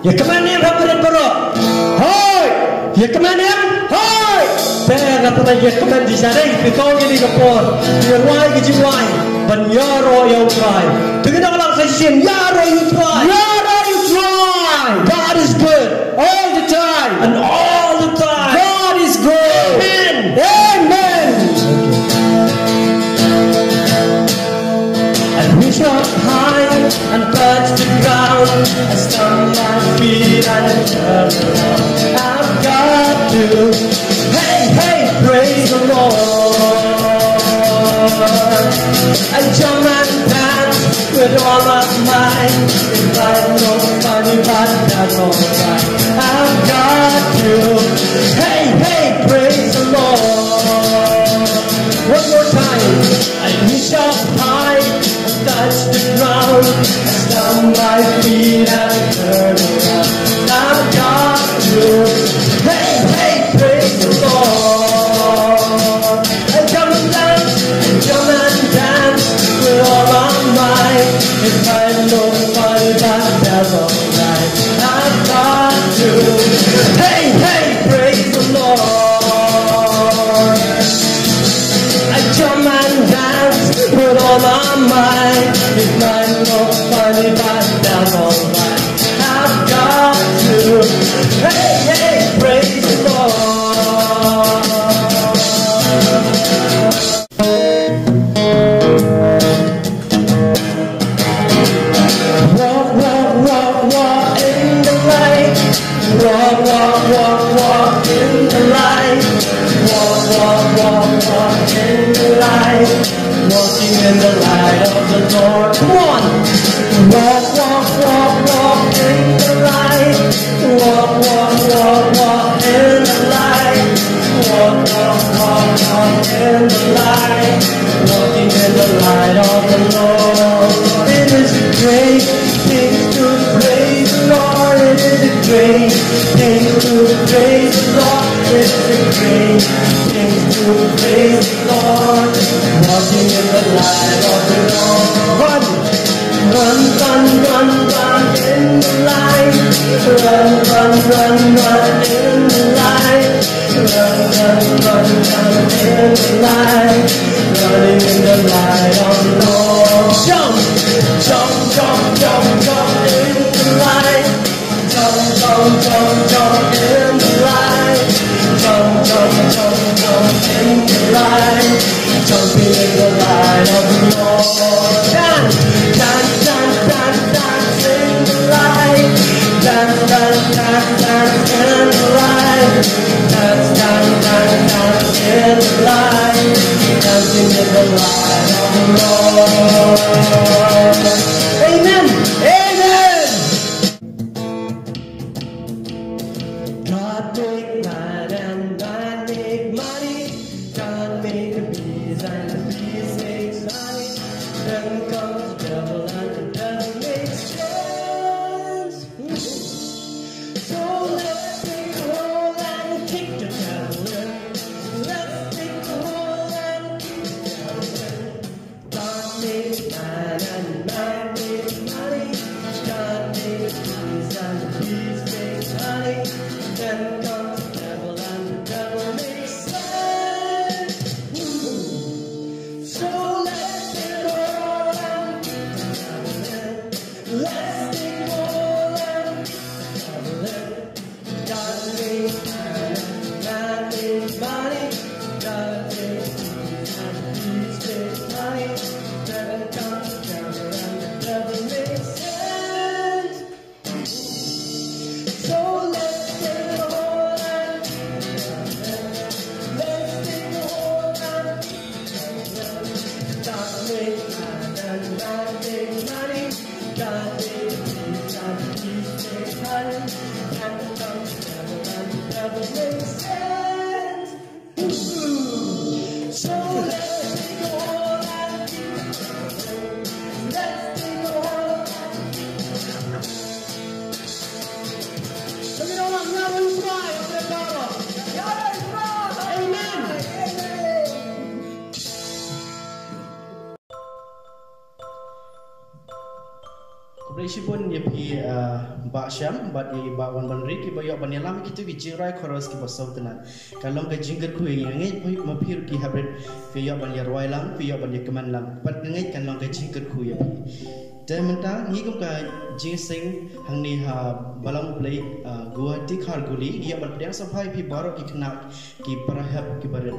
Ya kemana yang hampir berok? Hoi! Ya kemana yang? Hoi! Saya nggak pernah ya kemana di sana. Kau jadi kapor. Ya why did you why? But yaro you try. Dengan orang fashion yaro you try. Yaro you try. God is good all the time and all the time. God is good. Amen. Amen. I reach up high and touch the ground. I stomp my feet and turn around. I've got to, hey, hey, praise the Lord. I jump and dance with all of mine. If I'm not funny, but that's alright. I've got to, hey, hey, praise the Lord. One more time. I reach up high, touch the ground, stomp my feet and turn around. I've got to, hey, hey, praise the Lord. I jump and dance with all of mine. If I'm no funny, but that's alright. I've got to, hey, hey, praise the Lord. I jump and dance with all my might. It might look funny, but that's alright. I've got to, hey, hey, praise the Lord. Walk, walk, walk, walk in the light. Walk, walk, walk, walk in the light. Walk, walk, walk, walk in the light. Walking in the light of the Lord. Come on! Walk, walk, walk, walk in the light. Walk, walk, walk, walk in the light. Walk, walk, walk, walk in the light. Walking in the light of the Lord. It is a great thing to praise the Lord. It is a great thing to praise the Lord. It's a great thing to praise the Lord. Walking in the light of the Lord. Run, run, run, run, run in the light. Run, run, run, run in the light. Run, run, run, run in the light. Running in the light of the Lord. Jump, jump, jump, jump, jump in the light. Jump, jump, jump, jump in the light. Jump, jump, jump, jump in the light. Jumping in the light of the Lord. Dance, dance, dance, dance, dance in the light. Dance, dance, dance, dance in the light. Dance, dance, dance, dance in the light. Dancing in the light of the Lord. Amen. Amen. God make man and man make money. God make the bees and the bees make honey. Then comes the devil and the devil makes sense. So let's take a hold and kick the devil in. Let's take a hold and kick the devil in. God made man Kublai pun dia pi Mbak Syam, Mbak di Mbak Wan Banri, kita bayar banyak lama kita di jirai koros kita basau tenan. Kalau ke jingger ku yang ngait, mau pihir ki habret, bayar banyak ruai lang, bayar banyak keman lang. Pat ngait kan long ke jingger ku ya pi. Dan mentang ni kum ka jingsing hang ni ha balang play gua ti khar guli dia berpedang sampai pi baru ki kena ki parahap ki baret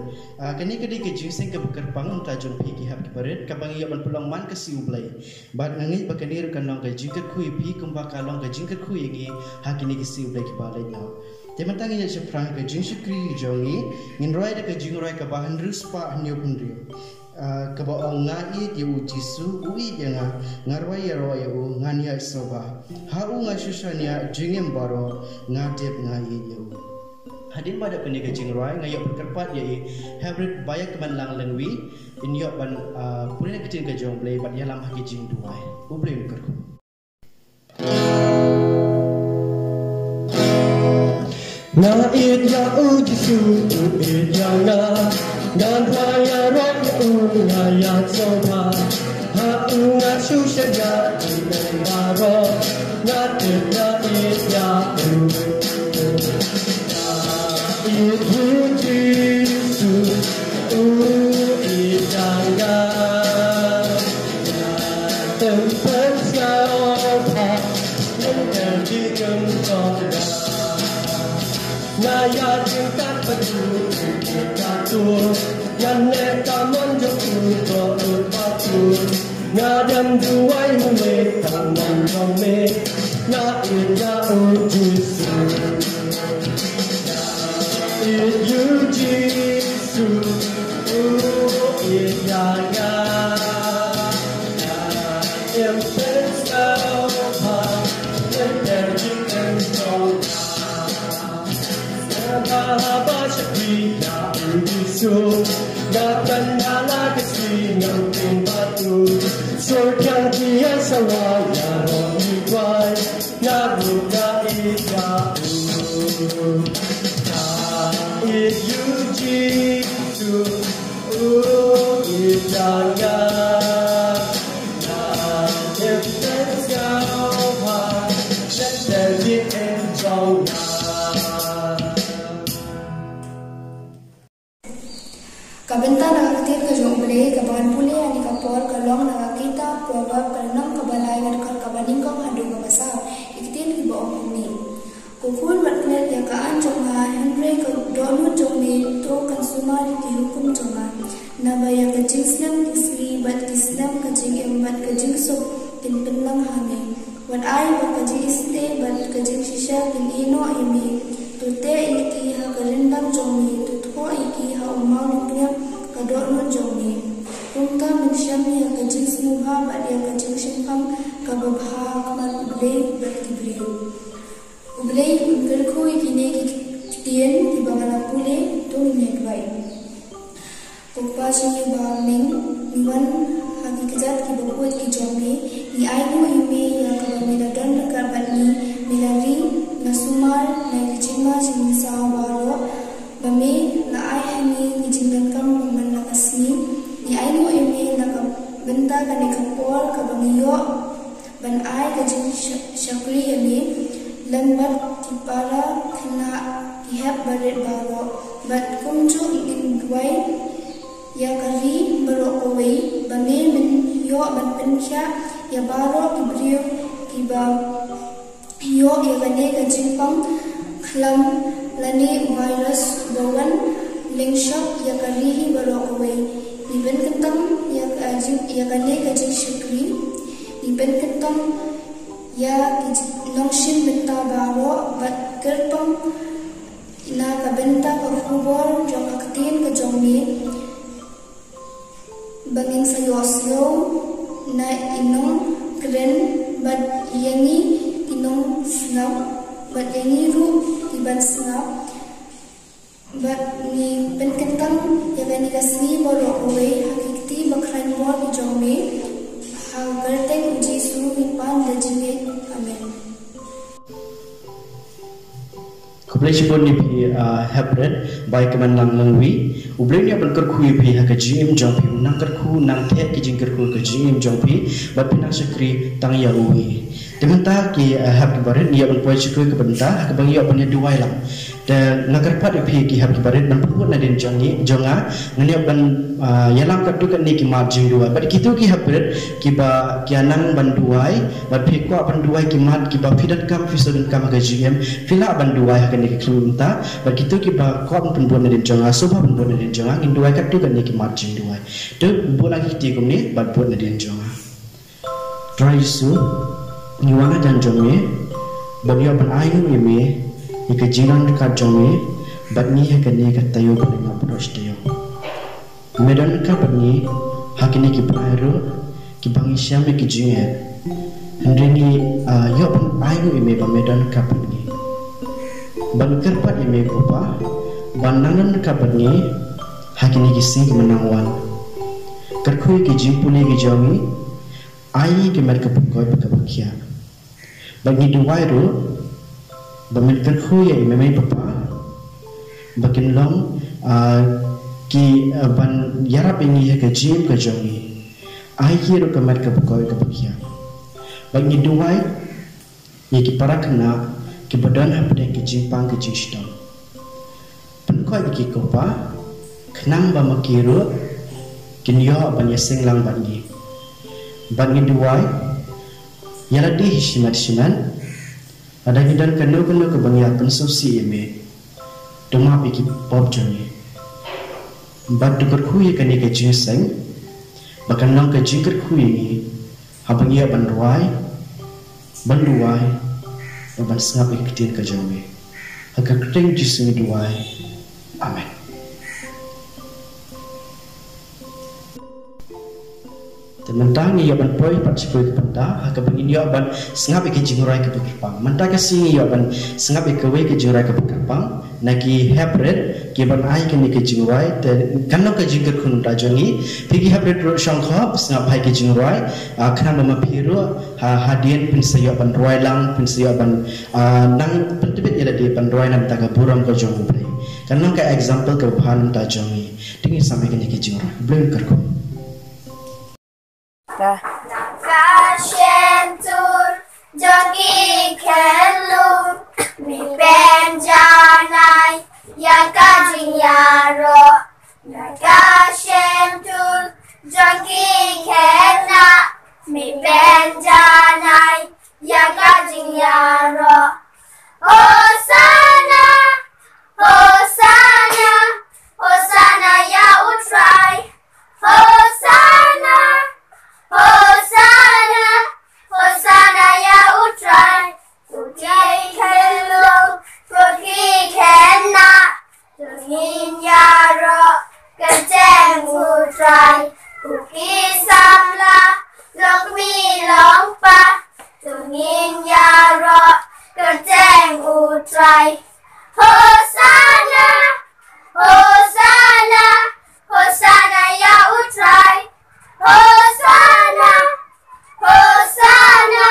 kini kedi ke jingsing ke bekerpang ta jong pi ki hap ki baret ka bang ia berpulang man ke siu play bat nangit bakanir kan long ka jingker ku pi kum ba ka long ka jingker ku yangi ha kini ki siu play ki balai now teman tangi ya seprang ke jingsikri jongi ngin roi de ke jingroi ka bahan ruspa hanyo pundri kebaong ngai dia ujisu ui jangan ngarwai roi u ngania soba hau ngasusania jingem baro ngadep ngai dia hadin pada penika jingrai ngayok berkerpat yai hybrid bayak keman lang lengwi inyok ban punya kecil ke jong play ban yalam haki jing duai ublay kerku na it ya ujisu it ya dan raya rok ngaya soba hau ngasusania jingem baro ngadep ngai ya Itu Yesus, idanga, tempat siapa menjadi kentangga. Naya tingkat berdua kita tu, yang neka menjauh berut batu. Ngadam duai mume tangan kami, ngairnya Yesus. You Jesus, Iyaga, yang bersama menjadi kentang. Sahabat setia ujisu, takkan dalam kesingan batu. Surga dia sawaya rohibai, nabuka ikau. It you Jesus, idanga, if there's no one, let there be enjoy. Kabenta nakatir ka jong bre kaban pule ani kapor kalong nakakita probab kalenam kabalay ngar kabaning kong hadu kabasa ikitin ki baong ni kukun matnet ya kaan jonga Henry ka donu jongi to consumer ki hukum jonga nabaya ka jingsnam kiswi bat kisnam ka jing embat ka jingso tin penlang hame wan ai ba ka jing iste bat ka jing shisha tin ino imi tute iki ha kalendam jongi tutho iki ha umau nipnya ka donu jongi Rumta mensyami ya ka jing sinuha bat ya ka jing shimpam ka babha kamat ublay bat kibriyo Ublay berku ikine kitien di bawah pule tu nyedwai. Pukpa sini bawang niwan haki kejat ki berkuat ki jombe ni ayu ime yang kami dadan dekat ni milari nasumar na kicima sini sawaro bame na ay hani kijingan kam man nakasni ni ayu ime na benta ka ni kapor ka bangiyo ban ay kajing syakri ime lembat tipara kena ihap baret baro bat kumcu ingin duai ya kali berokowai bame men yo ban pensya ya baro kibriyo kiba yo ya gane ka jimpang klam lani virus bawan lengshop ya kali berokowai iben ketam ya gane ka jing syukri iben ketam ya longshin benta baro bat kerpang na kabenta ka kubor jong aktin ka jongmi bangin sa yosyo na inong kren bat yangi inong snap bat yangi ru iban snap bat ni penkentang ya gani kasni baro uwe hakikti bakran mo ki jongmi ha garteng jisu ipan dajine amen. Kublai pun ni pi hybrid baik keman lang langwi ublai ni apel kerkui pi hak jim jompi nang kerku nang tek ki jing kerku ke jim jompi bat pinang sekri tang ya uwi Dementa ki hab ki barit ia ban poi chikui ke benta ke bang ia ban duai lang dan nagar pat pi ki hab ki barit ban put na den jonga ngani ban yalam kat tu kan ni ki mat jing duai bat kitu ki hab barit ki ba ki anang ban duai bat pi ko ban duai ki mat ki ba fidat kam fisodun kam ga jigem fila ban duai kan ni ki klunta bat kitu ki ba ko ban pun na den jonga so ban pun na den jonga ngin duai kat tu kan ni ki mat jing duai tu bu lagi ti kum ni bat put na den jonga try su Niwana dan jome, bagi apa ayu ini, ika jiran dekat jome, bagi hakani katayo paling apros tayo. Medan ka bagi hakini ki pairu, ki bangi siame ki jinge. Hendrini yo pan ayu ini ba medan ka bagi. Ban kerpat ini kopa, banangan ka bagi hakini ki sing menangwan. Kerkui ki jimpuli ki jome, ayi ki mereka pukoi bakabakia. Bagi dua itu, bagi kerhu ya memang papa, bagi long ki ban yarap ini ya kejim kejongi, akhir kemat kebukoi kebakia. Bagi dua, ya ki para kena ki badan apa yang kejimpang kejistom. Penkoi ki kopa, kenang ba makiru, kinyo ban yaseng lang bagi. Bagi dua. Yang di hisimat ada gidan kanu kebanyakan pensusi eme doma piki pop joni bad dukur kui kani ke jinseng bahkan nang ke jingker kui habang ia banduai ban sengap ikitin ke jome agak kering jisung duai amen. Mentang ia ban poi pat sepoi penta ha ka bangin ia ban sengap ke jingurai ke berkepang mentang ka sing ia ban sengap ke we ke jingurai ke berkepang naki hybrid ke ban ai ke ni ke jingurai te kanno ke jingker kun rajongi pigi hybrid ro shangkha sengap hai ke jingurai khana mama phiru hadien pin sayo ban roi lang pin sayo ban nang pentibit ia di ban roi nam ta ka buram ko jong bre kanno ka example ke bhan ta jongi tingi sampai ke ni ke jingurai blem kerko Nakashentur jogi kelu mi penjanai yakajing yaro Nakashentur jogi kena mi penjanai yakajing yaro Hosanna Hosanna Hosanna ya utrai Hosanna Hosanna, Hosanna ya utrai, Tuki kelu, Tuki kena, Tungin yaro, Kejeng utrai, Tuki samla, Lokmi lompa, Tungin yaro, Kejeng utrai, Hosanna, Hosanna, Hosanna ya utrai, Hosanna, Hosanna,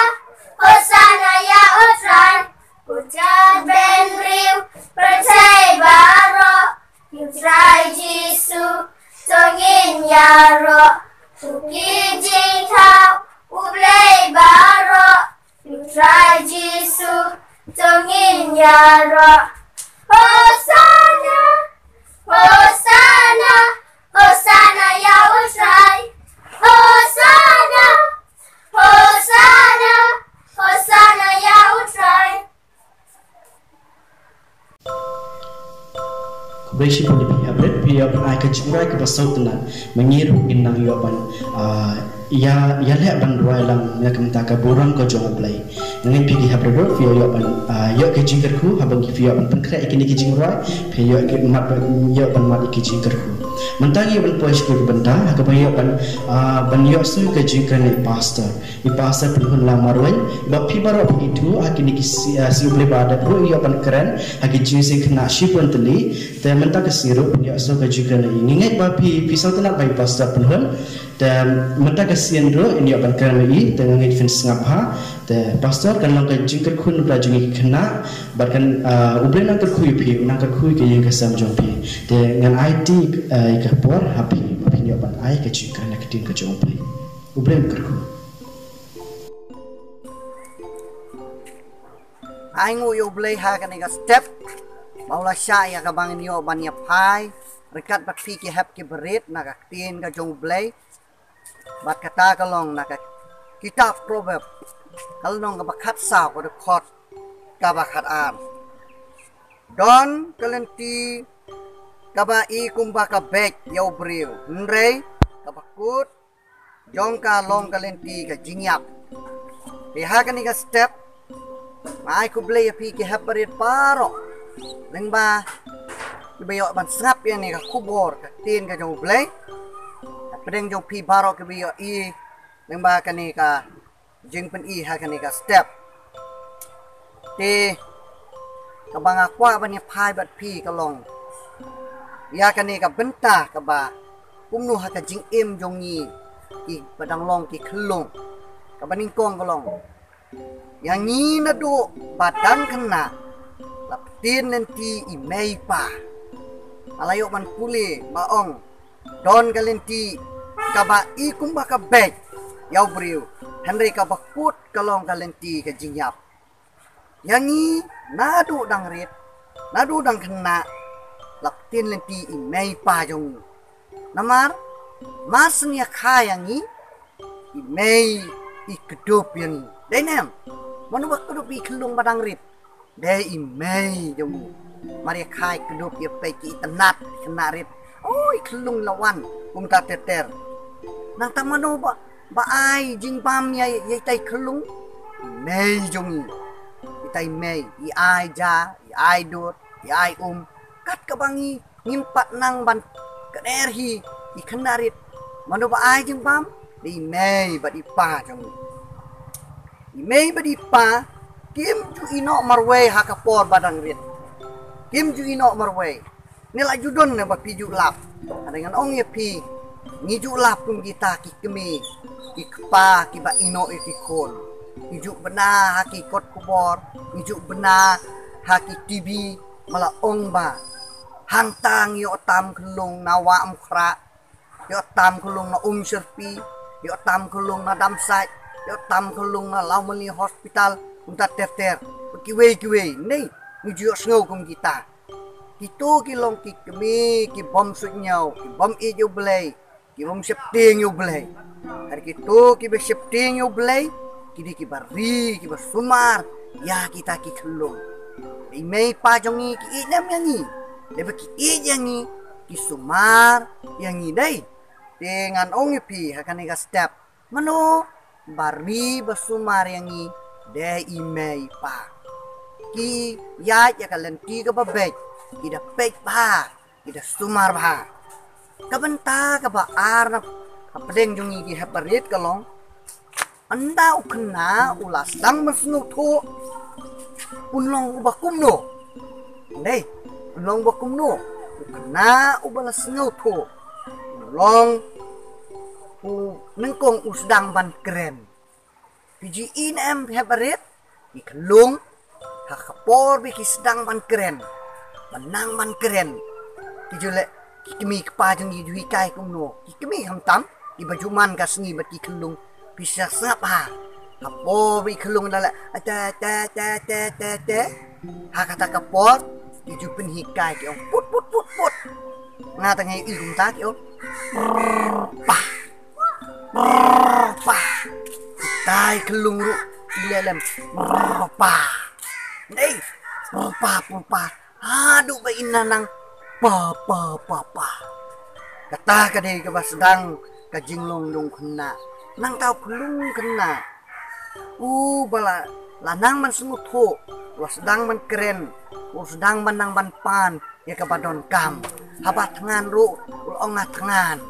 Hosanna ya utrai, Pucat ben riu, percaya baro, utrai Jisu, tongin yaro, tuki jingkau, ublei baro, utrai Jisu, tongin yaro, Hosanna, Hosanna, Hosanna ya utrai. Hosanna, Hosanna, Hosanna ya utrai. Kubreshi pun di hybrid pia ban ke jingurai ke basau tenan mengiru inang yoban ya leh ban ruai lang ya kemta ka burang ko jong play nangin pigi hybrid ro pia yoban yo ke jingker ku habang ki pia ban penkra ikini ke jingurai pia yo ke mat yo ban mat ke jingker ku mentang yo ban pois ku benda ka ban yo ban yo su ke jingker ni pastor penhun lang marwai ba pi baro itu akini ki si ble bada ro yo ban keren aki jingsi kena shipon teli te mentang ke siru yo su ke jingker ni ngingai ba pi pisau tenak bai pastor penhun dan mentang ke siendro ini akan keren lagi dengan ngin sengapha te pastor kan lang ka jingker kun rajungi kena bahkan ubre nang kerkhui pi nang kerkhui ke yang kesam jompi te ngan IT ka por happy ni akan ai ke jingker nak tin ke jompi ubre kerkhu Aingu yo blay ha kan ega step. Baula sya ya ka bangin yo ban ya pai. Rekat bat pi ki hap ki berit na ka tin ka jong blay. Bat kata kalong na ka kitab proverb. Kalau nong ka bakat sa ko de khot ka bakat an. Don kalenti kaba I kumba ka bek yo briu. Nrei ka bakut jong ka long kalenti ka jingyap. Liha kan ega step. Mai ku blay api ki haparit paro. Neng ba kibayo ban snap yan ni ka kubor ka tin ka jong blay. Pedeng jong pi baro kibayo I neng ba kani ka jing pen I ha kani ka step. Ti kabang akwa ban ni pai bat pi ka long. Ya kani ka benta ka ba kumnu ha ka jing im jong ni ki padang long ki khlong ka baning kong ka long. Yang ni na do badan kena laptin nanti imei pa alayo man puli maong don kalenti kaba I kumba ka beg yaw briu henry ka bakut kalong kalenti ka jingyap. Yang ni nadu dang rit nadu dang kena laptin nanti imei pa jong namar mas nya kaya ni imei ikedup yan denem manu bak kedup I kelung badang rit de imei jong mari khai kedup ye pe ki tenat kena rit oi kelung lawan kum ta teter nang tamano ba ai jing pam ye tai kelung imei jong I tai mei I ai ja I ai dot I ai kat kabangi ngimpat nang ban kanerhi I kena rit manu ba ai jing pam di mei ba di pa jong Imei badi pa kim ju ino marway hakapor badang rit. Kim ju ino marway. Nila judon na ba piju lap. Dengan ong ye pi ngiju lap kum kita ki kemi. Ikpa ki ba ino ikikon. Ngiju bena haki kot kubor, ngiju bena haki TV mala ong ba. Hantang yo tam kelung na wa amkra. Yo tam kelung na serpi, yo tam kelung na damsat. Yo tam kelung na Laumeli hospital unta ter kiwe nei ngiju snow kum kita kitu kilong ki kemi ki bom sut nyau ki bom I yo blay ki bom septing yo blay hari kitu ki be septing yo blay ki ki bari ki basumar ya kita ki kelung imei pa jongi ki idam yangi lebe ki yangi ki sumar yangi dai dengan ongi pi hakane ga step mano bari basumar yangi de imei pa ki ya kalenti ka babek ki da pek pa ki da sumar ba kabenta ka ba arna kapdeng jungi ki haparit kalong anda ukna ulas dang masnu tho unlong ubakumno dei unlong bakumno ukna ubalas nu tho long nengkong usdang ban keren PG INM habarit ikelung hakapor biki sedang ban keren menang ban keren kijule kikemi kepajeng di kai kumno kikemi hamtam di bajuman kasni bat ikelung bisa sapa kapor bi kelung dala ta hakata kapor di jupen hikai ki put ngatangai igum tak yo pa tai kelung ru lelem pa nei pa aduh ba inanang pa kata kadai ka basdang ka jinglong dong kena nang tau kelung kena bala lanang man sungut ho wasdang man keren wasdang man nang ban pan ya ka badon kam habat tangan ru ongat tangan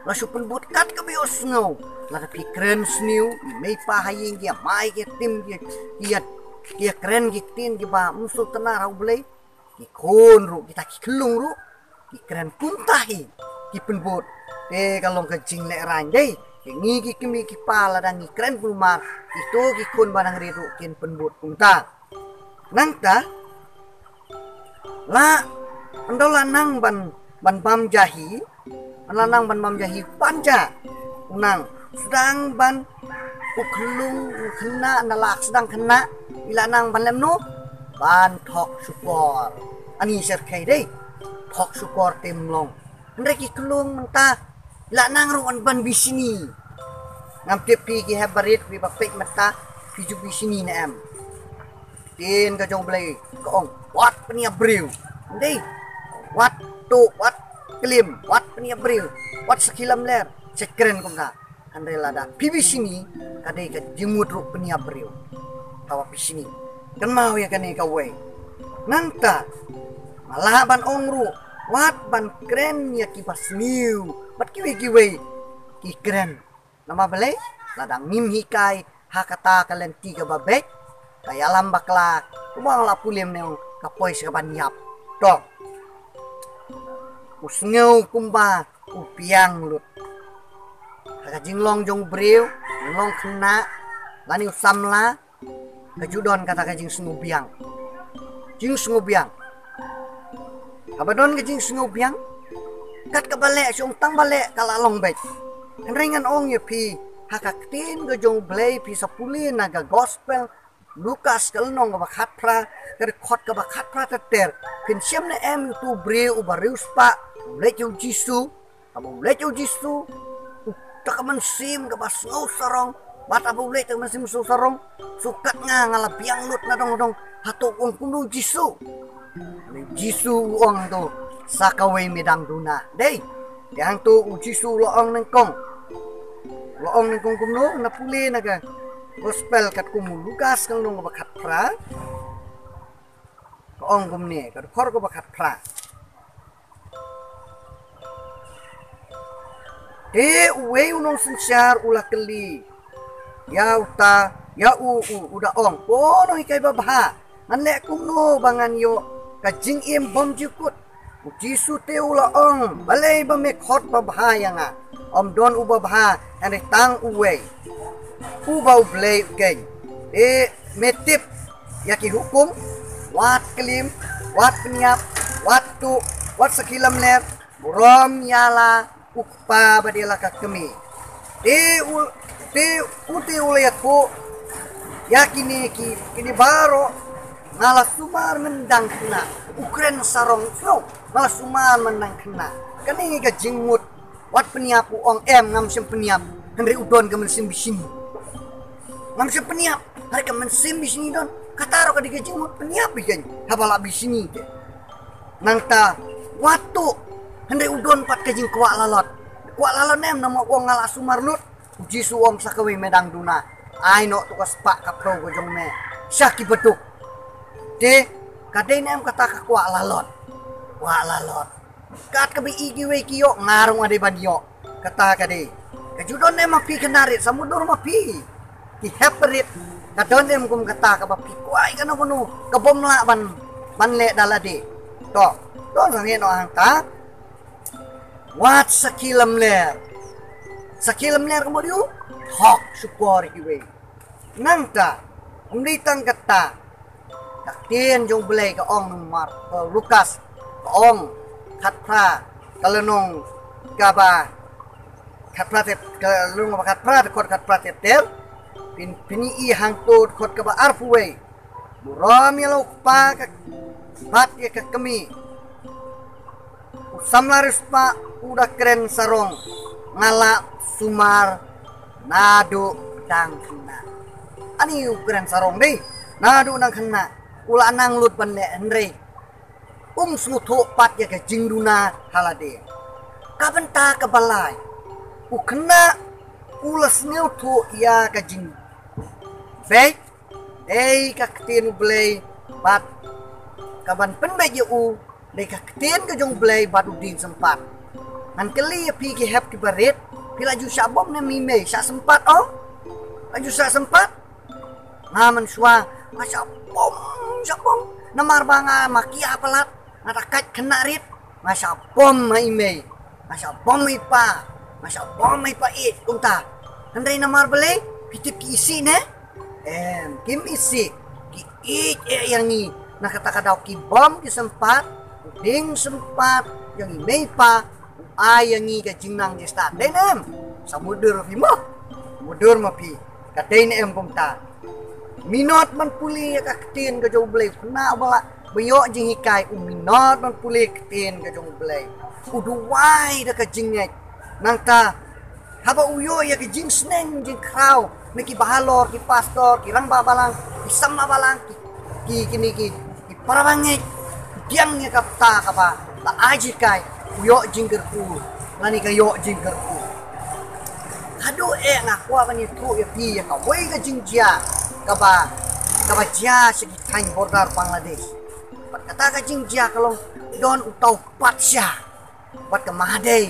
Lasupun buat kat ke bios ngau, lada pikren sniu, mei pahaying dia mai ke tim dia keren gitin dia ba musuh tenar au belai, ki kon ru kita ki kelung ru, ki keren puntahi, ki penbut, kalau kejing lek ranjai, ki ngi kimi ki pala dan ki keren pulmar, itu ki kon barang riru kin penbut punta, nangta, la, andola nang ban bam jahi. Lanang ban mam jahi panja unang sedang ban Uklung kena nalak sedang kena ilanang banlem no ban thok syukur ani serkai deh thok syukur temlong ndreki klung mentah ilanang ruan ban bisini ngam tepi ki habarit wi bapek mata ki ju bisini na em tin ka jong blai ko ong wat penia brew deh wat tu wat klim wat penia brew wat sekilam ler sekeren kumna andai lada pibi sini kadai ka jimut ru penia brew tawa pisini kan mau ya kane ka we nanta malaban ongru wat ban keren ya kipas new bat kiwi ki keren nama bele ladang mim hikai hakata kalen tiga babek kaya lambakla kumang la pulim ne kapoi saban yap to usngeu kumba upiang lut kaka jinglong jong brew long kena lani usamla kajudon kata kajing sungubiang jing sungubiang abadon kajing sungubiang kat kabale siung tang bale kalalong bet ringan ong ye pi hakaktin gajong blay pi sapulin naga gospel Lukas kalnong ka bakatra kerkot ka bakatra teter pin siam na em tu brew ubarius pa lejo jisu abo lejo jisu takaman sim ka basau sarong bata boleh tak masih musuh sarong sukat ngala piang lut na dong hato ong kuno jisu ong tu sakaway medang duna deh yang tu jisu loong nengkong kuno na puli naga gospel kat kumu Lukas kang nong bakat pra ong kumne kat khor ko bakat pra uwe unong sensyar ulah keli ya uta ya udah ong no ikai babha anle kumno bangan yo kajing im bom jukut jisu te ulah ong balai ba me khot babha yanga om don ubabha ane tang uwe ubau blay geng metip yaki hukum wat kelim wat penyap watu wat sekilam ler burom yala ukpa badila kakemi uti ulayat po yakini kini baro ngala sumar mendang kena ukren sarong flow ngala sumar mendang kena kani ga jingmut wat peniap ong ngam sem peniap henry udon ga mensim bisini ngam sem peniap hari ga mensim bisini don kataro ka diga jingmut peniap bigan habala bisini ke nangta watu henry udon pat ka jing kwa lalot nem nama wong ngala sumar lut uji suong sakawi medang duna ai no tukas pak kapro go jong me syaki beduk de kadai nem kata ka kwa lalot kat kabi igi we kiyo ngarung ade banyo kata kadai kajudon nem mapi kenarit samudur mapi ki heperit kadon nem kum kata ka mapi kwai kana kono kabom la ban le dalade to sange no hangta wat sakilam ler kemudian hok syukur iwe nangta umditang kata kaktian jong belai ke ong mar Lukas ke ong katpra kalenong gaba katpra kalung katpra kot katpra tetel pini i hangtut kot gaba arfuwe buram yalo pa bat ya kami samlaris pa udah keren sarong ngala sumar nado dang kena ani keren sarong deh nado dang kena ula nang lut bande andre smuto pat ya ke jingduna halade kabenta ke balai kena ulas nyutu ya ke jing baik kaktin blay bat kaban penbay u dei kaktin ke jong blay batu ding sempat nan keli pi ki hep ki barit pila ju sabom na mime sa sempat laju sa sempat ngaman swa sabom namar banga maki apalat ngatakat kena rit masabom maime masabom ipa it unta handai namar bele pitip ki isi ne kim isi ki it yang ni nakata-kata ki bom ki sempat ding sempat yang ime pa ayangi ka jingnang jesta denem samudur fimo mudur mapi katain em kong ta minot man puli ka katin ka jong blay na bala bayo jing hikai minot man puli katin ka jong blay uduwai da ka jingay nang ta haba uyo ya ka jing sneng jing kraw ki bahalor ki pastor ki rang babalang ki sama balang ki parabangit diang nya kapta kapa la aji kai uyo jingger ku lani ka yo jingger ku hado ngakwa bani tu ya pi ya ka wei ka jingjia kapa jia segi tang border Bangladesh pat kata ka jingjia kalong don utau patsya pat ka mahadei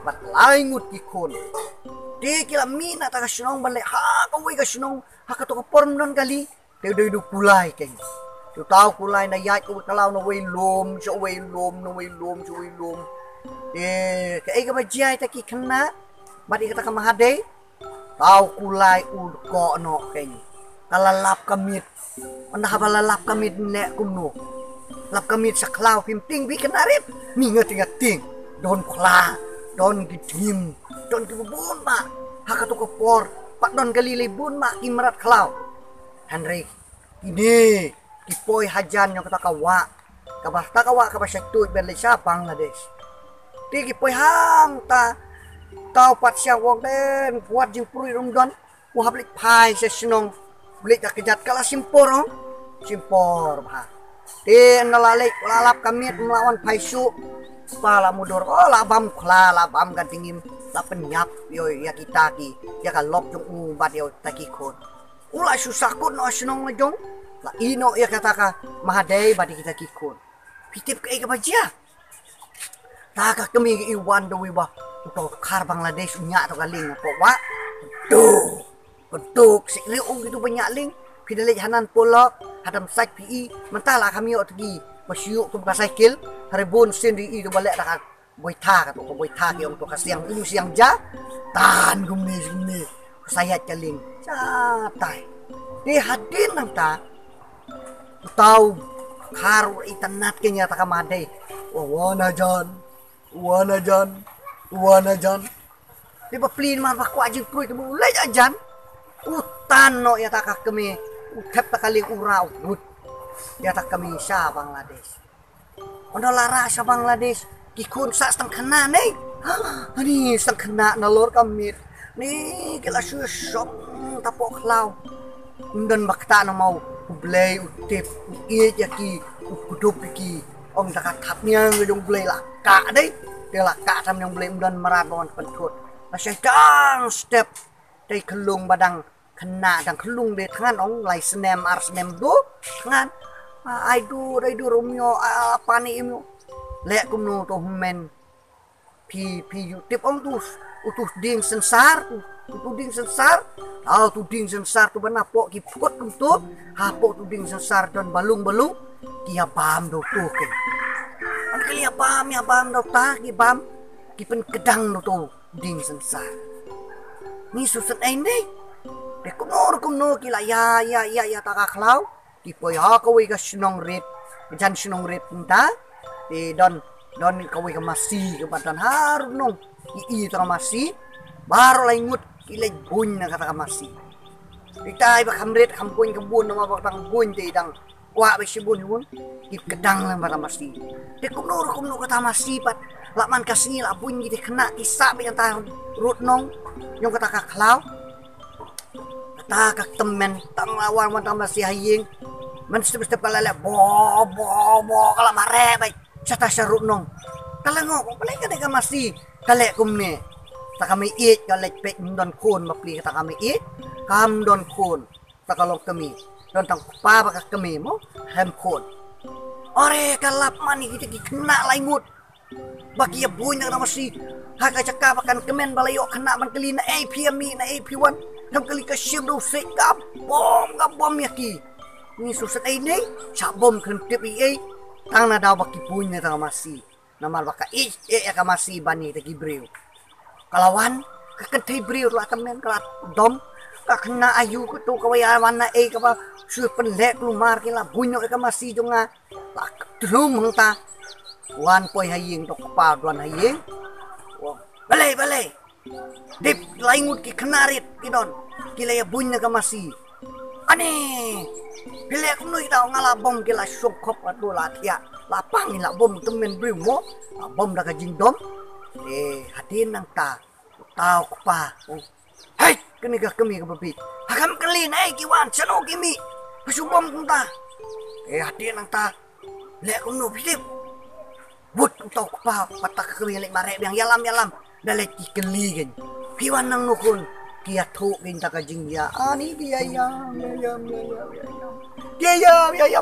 pat laingut ki kun di kila mina ta ka sunong bale ha ka wei ka sunong ha ka to ka porm non kali de du kulai keng tu tau kulai na yat ko kalau no wei lom so wei lom ka ai ka ba jia ta ki khna badi kata ka mahadei tau kulai ul ko no keng kalalap kamit anda habalalap kamit ne kumno lap kamit saklau pim ting bi kenarip mi ngating don khla don gidim don kibun ma hakatu ko por pak don galilei bun ma imrat khlau Henry ini kipoi hajan yang kata kawa ka ba syaitu ben lesa Bangladesh ti kipoi hang ta tau pat sia wong den buat jing puri rong don ku hablik pai se snong beli tak kejat kala simpor bah ti nalalek lalap kamit melawan paisu pala mudur labam khla labam gantingim la penyap yo ya kita ki ya kalop jong ubat yo taki kon ula susah kun no snong jong la ino ya kataka mahadei badi kita kikon pitip kai ka bajia taka kami iwan do wiba to khar Bangladesh nya to kaling ko wa Betuk si liung gitu banyak ling pidalik hanan polok hadam sak pi mentala kami otgi pasyuk tu cycle haribun sendiri itu balik dak boita ka to boita ki untuk kasiang ini siang ja tahan gumni saya caling catai di hadin nang ta tahu karu itanat kenya ta kamade wana jan di baplin man ba kwa jing pruit mu lai ajan utan no ya takak kami uthap takaling urau ut ya tak kami sa Bangladesh ono lara sa Bangladesh kikun sa stang khana nei ani stang khana na lor kamit ni kila susok tapok law undan bakta na mau ublay utip iet yaki ukudup ki om takat thapnya ngejong blay laka dei dia laka tam yang blay undan marat bawan pentut na syaitan step dei kelung badang kena dan kelung de tangan ong lai senem ar senem do tangan ai du romyo apa ni imyo lek kumno to men pi tip ong utus ding sensar tu ding sensar tu ding sensar tu bana pok ki put tu ha pok tu ding sensar dan balung ki abam do tu ke an kali abam do ta ki bam ki pen kedang do tu ding sensar ni susut ai nei de kumno kila ya takaklau ki poi ha kawi ka snong ret jan snong ret ta di don kawi ka masi ke badan harunong i ta masi baru laingut kila bun na kata ka masi ditai ba kamret kampun kebun nama batang bun ti dang wa ba sibun ki kedang lang bara masi de kumno kata masi pat lakman kasni la bun gi kena kisah be ta rut nong yung kata kaklau takak temen tang lawan man tambah si haying man step kalala bo kala mare bay sata sarut nong talango ko palay ka masih kale kumne ta kami it kalek pek don kun mapli ta kami it kam don kun ta kalong kami don tang pa ba kami mo hem kun ore kalap mani kita kena laingut bagi ya bunya na masih haka cakapakan kemen balayo kena man kelina AP1 Nam kali ka sim do se ka bom yaki ni susat ai nei sa bom kentip ai tang na daw baki punya ta masih namal baka ka masih bani ta gibreu kalawan ka kentay breu la temen ka dom ka kena ayu ko to kawaya mana ka ba su penlek lumar kila bunyo ka masih jonga la drum ta wan poi haying to pa duan haying balai dip laingut ki kenarit kidon kila ya bunya ka masih ane pilek nu ita ngala bom kila sokop atu latia lapang ila bom temen brimo bom da ka jingdom hadin nang ta tau pa hai kini ka kemi ka babi hakam kali nai kiwan chano kimi pasubom kunta hadin nang ta lek nu bidip but tau pa patak kemi lek mare yang yalam dalek keli kan piwan nang nukun kia thuk ginta ka jingya ani biayam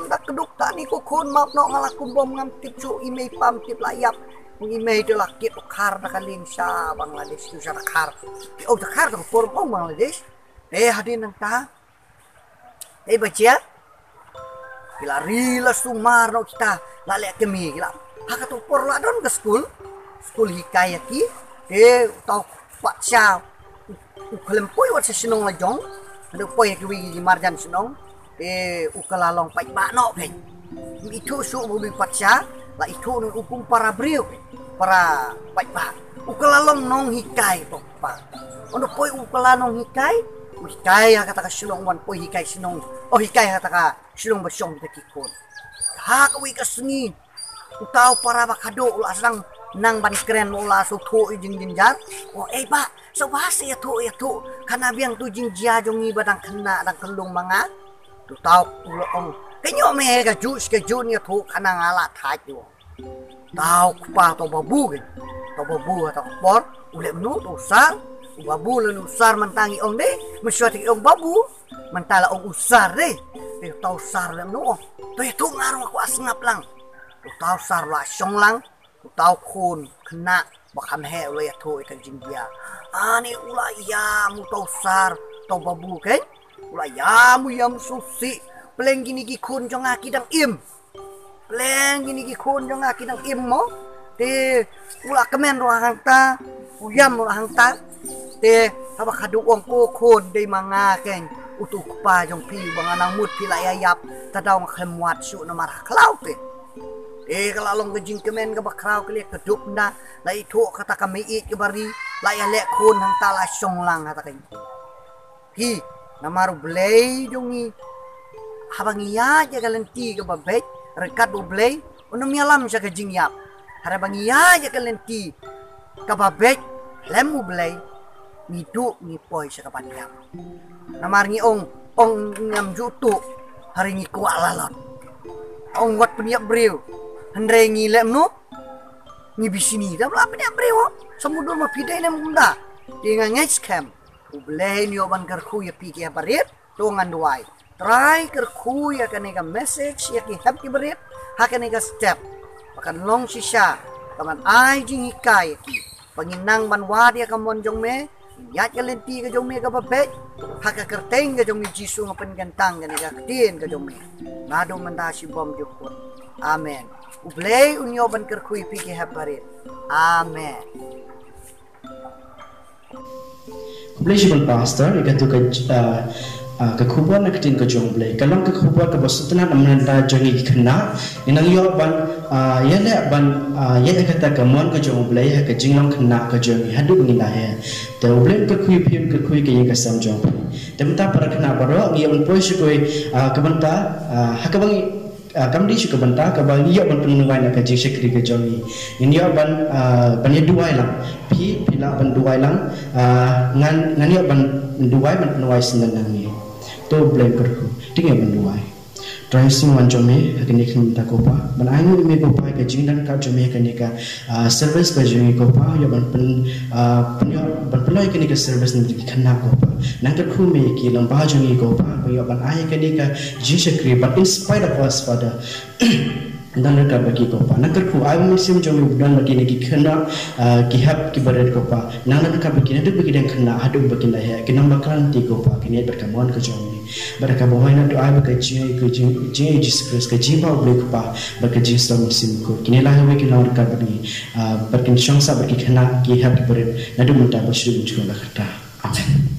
dak keduk ta ni ko khun map no ngalakum bom ngam tip chu imei pam tip layap imei de lakit khar da kalin sa Bangladesh tu sa khar o da khar ko por Bangladesh hadin nang ta bacia bila rila sumar no kita lale kemi gila hakato por la don ke school hikayati tau pak sao ukalempoi wat sinong la jong ada poi ke wi marjan sinong ukalalong pai ba no ke itu su bubi patsa la itu ni hukum para brio para pai ba ukalalong nong hikai to pa ono poi ukalanong hikai kata ka sinong wan poi hikai sinong hikai kata ka sinong basong te kikon ha ka wi ka sengi utau para bakado ulah sang nang ban keren ulah su thu jing jar pak so bahasa ya tu karena biang tu jing jia jongi badang kena dang kelung manga tu tau ulo ong kenyo me ka jus ke jun ya tu kana ngala tha ju tau pa to babu atau por ule menu tu usar babu le usar mentangi ong de mesyati ong babu mentala ong usar de tau sar le menu tu itu ngaruh aku asngap lang tu tau sar la syong lang tu tau khun kena bakam he ule ya tu ikan jing jia ani ulah yamu tau sar tau babu kan ulah yamu yam susi pleng gini ki khun jong aki dang im pleng gini ki khun jong aki dang im mo te ulah kemen ro hang ta uyam ro hang ta te haba khadu ong ko khun dei manga ken utu pa jong pi banganang mut pi la yap tadau khemwat su na mar khlau te kalalong ke jing kemen ke bakrau ke lek keduk na la itu kata kami it ke bari la ya lek khun hang tala song lang kata kai hi namaru blei jongi habang iya ja galenti ke babet rekat bu blei unum yalam sa ke jing yap harabang iya ja galenti ke babet lemu blei midu ni poi sa kapan yap namar ngi ong ngam jutu hari ngi kuat lalot ong wat peniap breu Andre ngilem no ngibisini dah berapa ni brewo semudur ma pidai nem gunda dengan ngecam ubleh ni oban kerku ya piki ya barit tongan duai try kerku ya kanega message ya ki happy barit hakanega step pakan long sisa kaman ai jing ikai ki panginang banwa dia kamon jong me yat kalenti ka jong me ka babet haka kerteng ka jong jisu ngapen gantang kanega tin ka jong me nado manda si bom jukut amen ublei unyoban kerkui piki haparit amen ublei jibal pastor ikatu ka khubwa na kitin ka jong blei kalong ka khubwa ka basutna namnanda jongi khna inang yo ban yele ban yele kata ka mon ka jong blei ha ka jinglong khna ka jongi hadu ngila he te ublei ka khui phim ka khui ka ka sam jong temta para khna baro ngi on poi shikoi ka banta ha ka bangi kamdi syukur banta ka bang iyo ban penuai nak kaji sekri ke jongi ini iyo ban ya duai lang pila ban duai lang ngan iyo ban duai ban penuai senang ni to blame kerku tinggal ban duai tracing wan jome hakini khimta kopa ban ainu me kopa ka jingdan ka jome kani ka service ka jongi kopa yo ban penoi kani ka service ni khana kopa nang kerku me ki lamba jongi kopa yo ban ai kani ka Jesus Christ but in spite of us father dan mereka bagi kopa nang kerku ai musim jongi budan bagi ni khana ki hab ki baret kopa nang ka bagi na bagi dan khana adu bagi la he ki nang bakalan ti kopa kini berkamon ka jongi mereka bawa na doa bagi Jesus Christ ka jiba boleh kopa bagi Jesus musim ko kini lah we ki nang ka bagi berkin syangsa bagi khana ki hab ki baret adu muta bersyukur juga kata amen